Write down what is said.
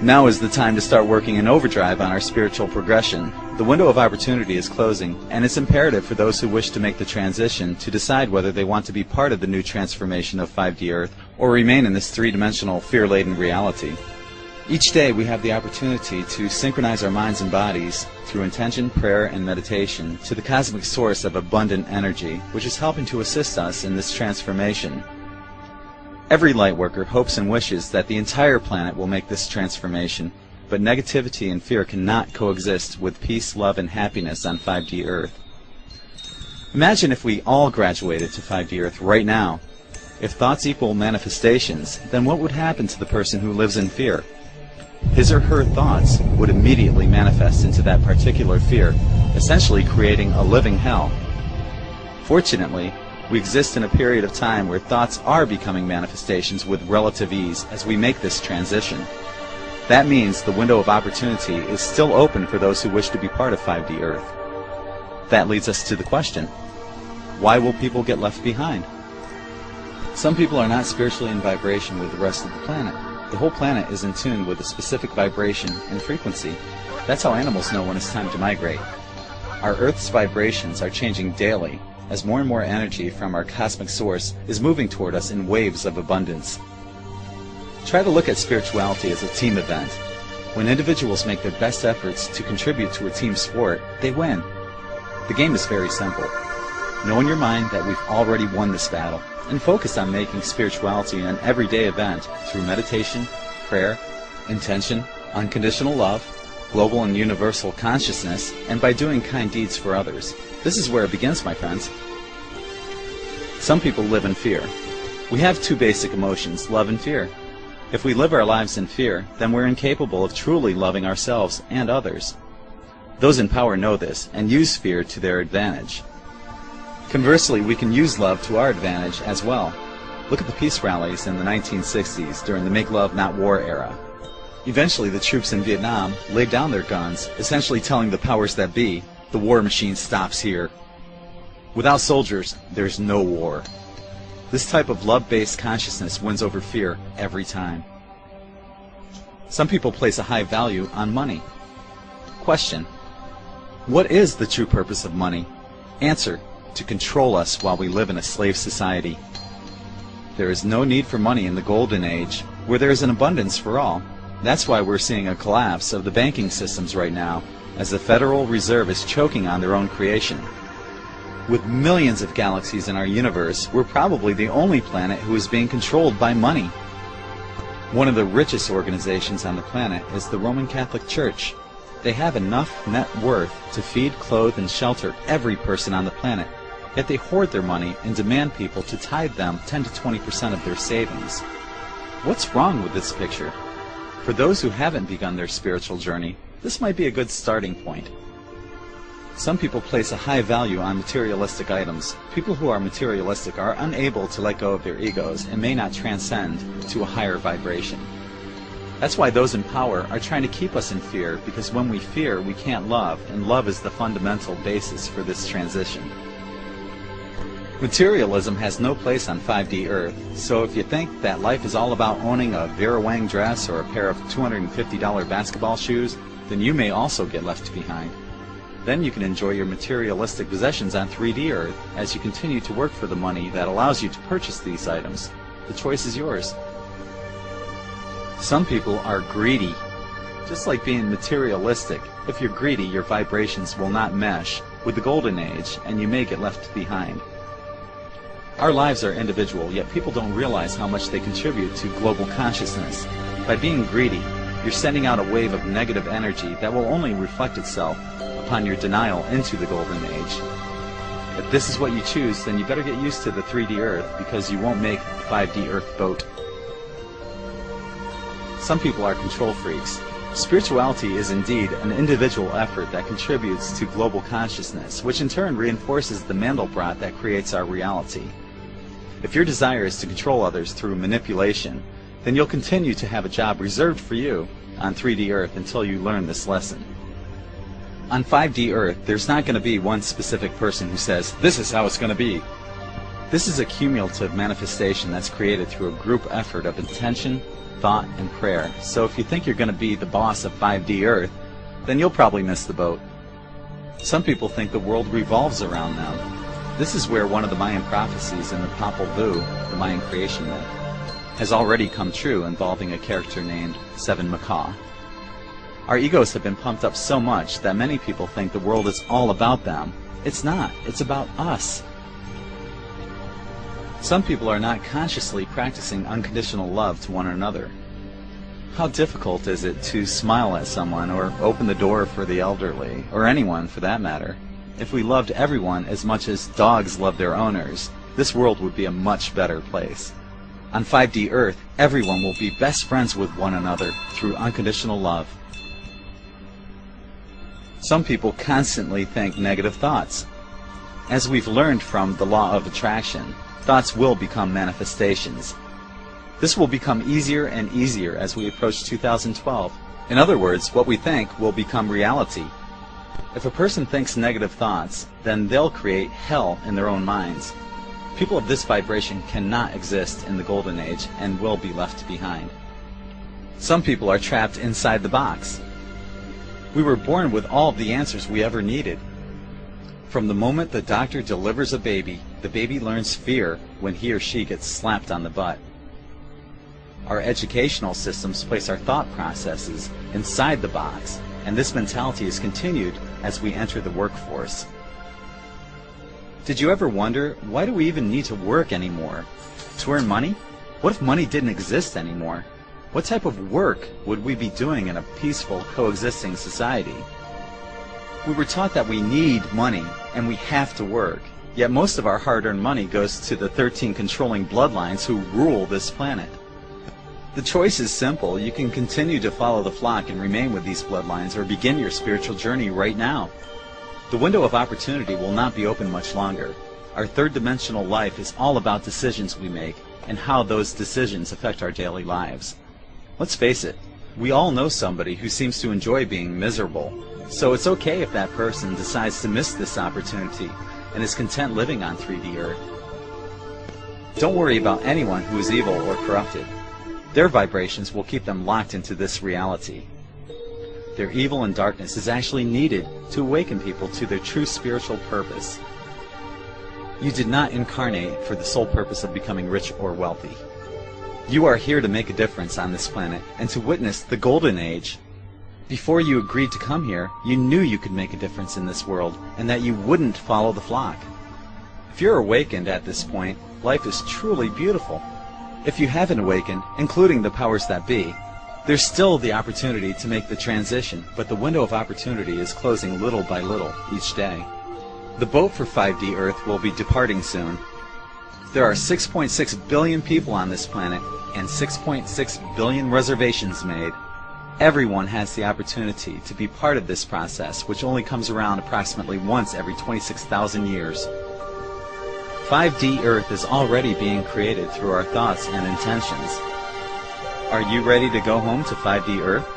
Now is the time to start working in overdrive on our spiritual progression. The window of opportunity is closing, and it's imperative for those who wish to make the transition to decide whether they want to be part of the new transformation of 5D Earth or remain in this three-dimensional, fear-laden reality. Each day we have the opportunity to synchronize our minds and bodies through intention, prayer, and meditation to the cosmic source of abundant energy, which is helping to assist us in this transformation. Every lightworker hopes and wishes that the entire planet will make this transformation, but negativity and fear cannot coexist with peace, love, and happiness on 5D Earth. Imagine if we all graduated to 5D Earth right now. If thoughts equal manifestations, then what would happen to the person who lives in fear? His or her thoughts would immediately manifest into that particular fear, essentially creating a living hell. Fortunately, we exist in a period of time where thoughts are becoming manifestations with relative ease as we make this transition. That means the window of opportunity is still open for those who wish to be part of 5D Earth. That leads us to the question, why will people get left behind? Some people are not spiritually in vibration with the rest of the planet. The whole planet is in tune with a specific vibration and frequency. That's how animals know when it's time to migrate. Our Earth's vibrations are changing daily, as more and more energy from our cosmic source is moving toward us in waves of abundance. Try to look at spirituality as a team event. When individuals make their best efforts to contribute to a team sport, they win. The game is very simple. Know in your mind that we've already won this battle, and focus on making spirituality an everyday event through meditation, prayer, intention, unconditional love, global and universal consciousness, and by doing kind deeds for others. This is where it begins, my friends. Some people live in fear. We have two basic emotions, love and fear. If we live our lives in fear, then we're incapable of truly loving ourselves and others. Those in power know this and use fear to their advantage. Conversely, we can use love to our advantage as well. Look at the peace rallies in the 1960s during the Make Love Not War era. Eventually, the troops in Vietnam laid down their guns, essentially telling the powers that be, the war machine stops here. Without soldiers, there's no war. This type of love-based consciousness wins over fear every time. Some people place a high value on money. Question: what is the true purpose of money? Answer: to control us while we live in a slave society. There is no need for money in the golden age, where there is an abundance for all. That's why we're seeing a collapse of the banking systems right now, as the Federal Reserve is choking on their own creation. With millions of galaxies in our universe, we're probably the only planet who is being controlled by money. One of the richest organizations on the planet is the Roman Catholic Church. They have enough net worth to feed, clothe, and shelter every person on the planet, yet they hoard their money and demand people to tithe them 10 to 20% of their savings. What's wrong with this picture? For those who haven't begun their spiritual journey, this might be a good starting point. Some people place a high value on materialistic items. People who are materialistic are unable to let go of their egos and may not transcend to a higher vibration. That's why those in power are trying to keep us in fear, because when we fear, we can't love, and love is the fundamental basis for this transition. Materialism has no place on 5D Earth, so if you think that life is all about owning a Vera Wang dress or a pair of $250 basketball shoes, then you may also get left behind. Then you can enjoy your materialistic possessions on 3D Earth as you continue to work for the money that allows you to purchase these items. The choice is yours. Some people are greedy. Just like being materialistic, if you're greedy, your vibrations will not mesh with the golden age and you may get left behind. Our lives are individual, yet people don't realize how much they contribute to global consciousness. By being greedy, you're sending out a wave of negative energy that will only reflect itself upon your denial into the golden age. If this is what you choose, then you better get used to the 3D Earth, because you won't make the 5D Earth boat. Some people are control freaks. Spirituality is indeed an individual effort that contributes to global consciousness, which in turn reinforces the Mandelbrot that creates our reality. If your desire is to control others through manipulation, then you'll continue to have a job reserved for you on 3D Earth until you learn this lesson. On 5D Earth, there's not going to be one specific person who says, "This is how it's going to be." This is a cumulative manifestation that's created through a group effort of intention, thought, and prayer. So if you think you're going to be the boss of 5D Earth, then you'll probably miss the boat. Some people think the world revolves around them. This is where one of the Mayan prophecies in the Popol Vuh, the Mayan creation myth, has already come true, involving a character named Seven Macaw. Our egos have been pumped up so much that many people think the world is all about them. It's not. It's about us. Some people are not consciously practicing unconditional love to one another. How difficult is it to smile at someone or open the door for the elderly, or anyone for that matter? If we loved everyone as much as dogs love their owners, this world would be a much better place. On 5D Earth, everyone will be best friends with one another through unconditional love. Some people constantly think negative thoughts. As we've learned from the law of attraction, thoughts will become manifestations. This will become easier and easier as we approach 2012. In other words, what we think will become reality. If a person thinks negative thoughts, then they'll create hell in their own minds. People of this vibration cannot exist in the Golden Age and will be left behind. Some people are trapped inside the box. We were born with all of the answers we ever needed. From the moment the doctor delivers a baby, the baby learns fear when he or she gets slapped on the butt. Our educational systems place our thought processes inside the box, and this mentality is continued as we enter the workforce. Did you ever wonder, why do we even need to work anymore? To earn money? What if money didn't exist anymore? What type of work would we be doing in a peaceful, coexisting society? We were taught that we need money and we have to work, yet most of our hard-earned money goes to the 13 controlling bloodlines who rule this planet. The choice is simple. You can continue to follow the flock and remain with these bloodlines, or begin your spiritual journey right now. The window of opportunity will not be open much longer. Our third-dimensional life is all about decisions we make and how those decisions affect our daily lives. Let's face it, we all know somebody who seems to enjoy being miserable, so it's okay if that person decides to miss this opportunity and is content living on 3D Earth. Don't worry about anyone who is evil or corrupted. Their vibrations will keep them locked into this reality. Their evil and darkness is actually needed to awaken people to their true spiritual purpose. You did not incarnate for the sole purpose of becoming rich or wealthy. You are here to make a difference on this planet and to witness the Golden Age. Before you agreed to come here, you knew you could make a difference in this world and that you wouldn't follow the flock. If you're awakened at this point, life is truly beautiful. If you haven't awakened, including the powers that be, there's still the opportunity to make the transition, but the window of opportunity is closing little by little each day. The boat for 5D Earth will be departing soon. There are 6.6 billion people on this planet and 6.6 billion reservations made. Everyone has the opportunity to be part of this process, which only comes around approximately once every 26,000 years. 5D Earth is already being created through our thoughts and intentions. Are you ready to go home to 5D Earth?